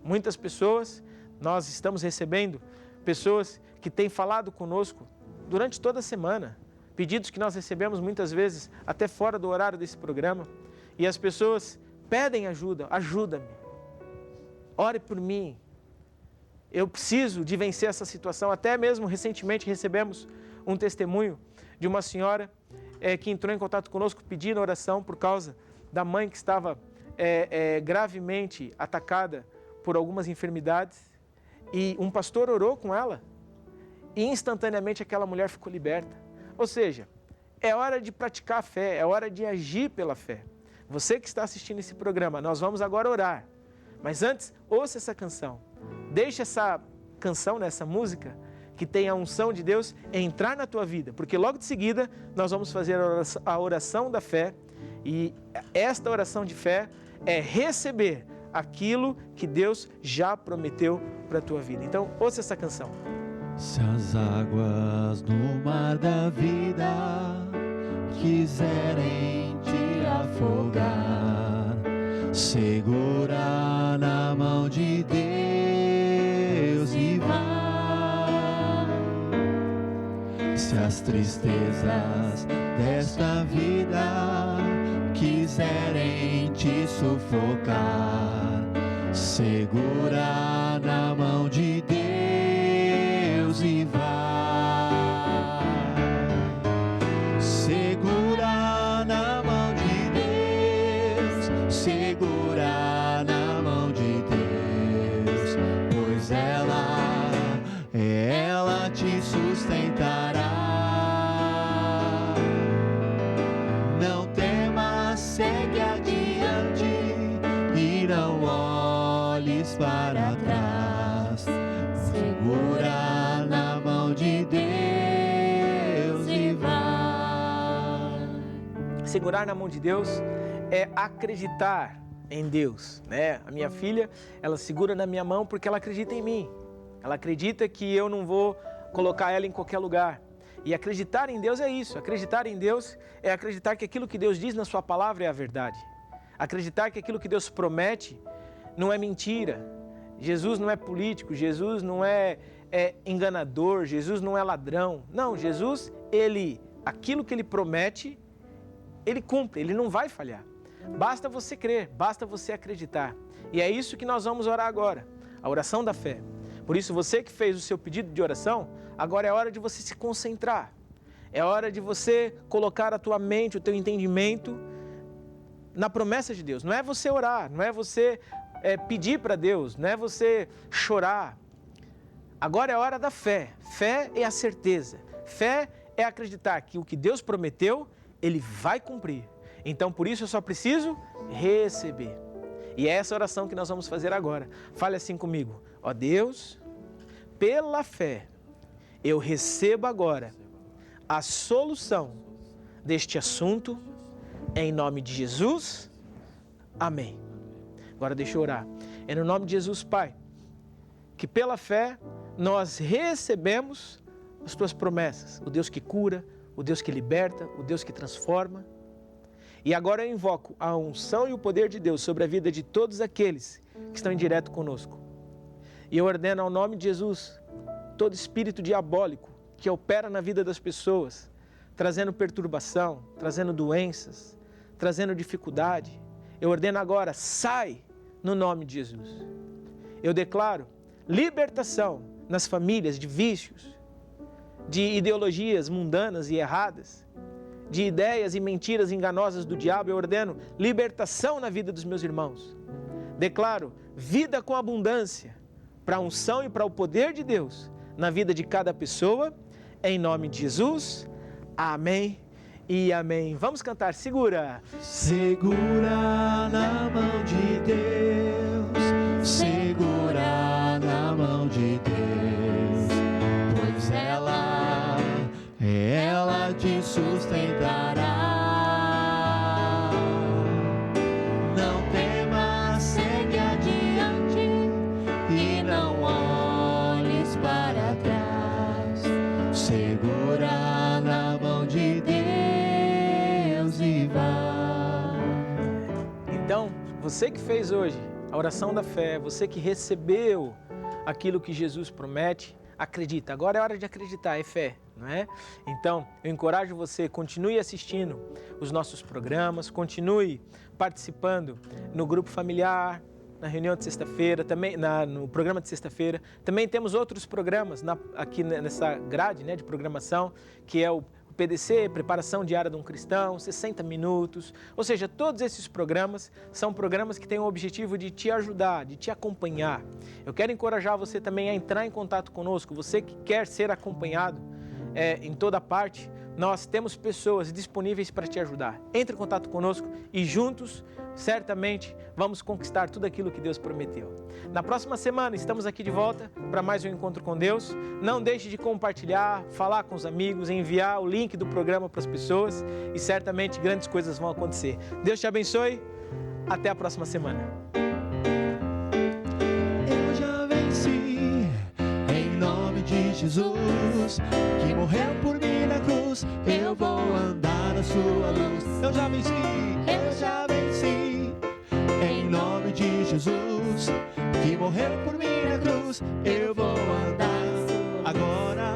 A: Muitas pessoas, nós estamos recebendo pessoas que têm falado conosco durante toda a semana. Pedidos que nós recebemos muitas vezes até fora do horário desse programa. E as pessoas pedem ajuda, ajuda-me, ore por mim, eu preciso de vencer essa situação. Até mesmo recentemente recebemos um testemunho de uma senhora que entrou em contato conosco pedindo oração por causa da mãe que estava gravemente atacada por algumas enfermidades, e um pastor orou com ela e instantaneamente aquela mulher ficou liberta. Ou seja, é hora de praticar a fé, é hora de agir pela fé. Você que está assistindo esse programa, nós vamos agora orar. Mas antes, ouça essa canção. Deixe essa canção, essa música, que tem a unção de Deus, entrar na tua vida. Porque logo de seguida, nós vamos fazer a oração da fé. E esta oração de fé é receber aquilo que Deus já prometeu para a tua vida. Então, ouça essa canção.
B: Se as águas no mar da vida quiserem te afogar, segura na mão de Deus e vai. Se as tristezas desta vida quiserem te sufocar, segura na mão de Deus e vai. Segura na mão de Deus, segura na mão de Deus, pois ela te sustentará. Não temas, segue adiante e não olhes para trás. Segura na mão de Deus e vai.
A: Segurar na mão de Deus é acreditar em Deus, né? A minha filha, ela segura na minha mão porque ela acredita em mim. Ela acredita que eu não vou colocar ela em qualquer lugar. E acreditar em Deus é isso. Acreditar em Deus é acreditar que aquilo que Deus diz na sua palavra é a verdade. Acreditar que aquilo que Deus promete não é mentira. Jesus não é político, Jesus não é enganador, Jesus não é ladrão. Não, Jesus, aquilo que Ele promete, Ele cumpre, Ele não vai falhar. Basta você crer, basta você acreditar. E é isso que nós vamos orar agora, a oração da fé. Por isso, você que fez o seu pedido de oração, agora é hora de você se concentrar. É hora de você colocar a tua mente, o teu entendimento na promessa de Deus. Não é você orar, não é você pedir para Deus, não é você chorar. Agora é a hora da fé. Fé é a certeza. Fé é acreditar que o que Deus prometeu, Ele vai cumprir. Então, por isso, eu só preciso receber. E é essa oração que nós vamos fazer agora. Fale assim comigo. Ó Deus, pela fé, eu recebo agora a solução deste assunto, em nome de Jesus. Amém. Agora deixa eu orar. É no nome de Jesus, Pai, que pela fé nós recebemos as Tuas promessas. O Deus que cura, o Deus que liberta, o Deus que transforma. E agora eu invoco a unção e o poder de Deus sobre a vida de todos aqueles que estão em direto conosco. E eu ordeno ao nome de Jesus, todo espírito diabólico que opera na vida das pessoas, trazendo perturbação, trazendo doenças, trazendo dificuldade. Eu ordeno agora, sai no nome de Jesus. Eu declaro libertação nas famílias de vícios, de ideologias mundanas e erradas, de ideias e mentiras enganosas do diabo. Eu ordeno libertação na vida dos meus irmãos. Declaro vida com abundância, para a unção e para o poder de Deus na vida de cada pessoa, em nome de Jesus. Amém e amém. Vamos cantar, segura.
B: Segura na mão de Deus, segura na mão de Deus, pois ela te sustentará. Não temas, segue adiante e não olhes para trás. Segura na mão de Deus e vai.
A: Então, você que fez hoje a oração da fé, você que recebeu aquilo que Jesus promete, acredita. Agora é hora de acreditar, é fé, não é? Então, eu encorajo você, continue assistindo os nossos programas, continue participando no grupo familiar, na reunião de sexta-feira, também no programa de sexta-feira. Também temos outros programas aqui nessa grade, né, de programação, que é o PDC, Preparação Diária de um Cristão, 60 minutos. Ou seja, todos esses programas são programas que têm o objetivo de te ajudar, de te acompanhar. Eu quero encorajar você também a entrar em contato conosco. Você que quer ser acompanhado em toda parte, nós temos pessoas disponíveis para te ajudar. Entre em contato conosco e juntos, certamente, vamos conquistar tudo aquilo que Deus prometeu. Na próxima semana, estamos aqui de volta para mais um Encontro com Deus. Não deixe de compartilhar, falar com os amigos, enviar o link do programa para as pessoas e certamente grandes coisas vão acontecer. Deus te abençoe. Até a próxima semana.
B: Eu já venci, em nome de Jesus, que morreu por mim na cruz. Eu vou andar na sua luz. Eu já venci, em nome de Jesus, que morreu por mim na cruz. Eu vou andar agora.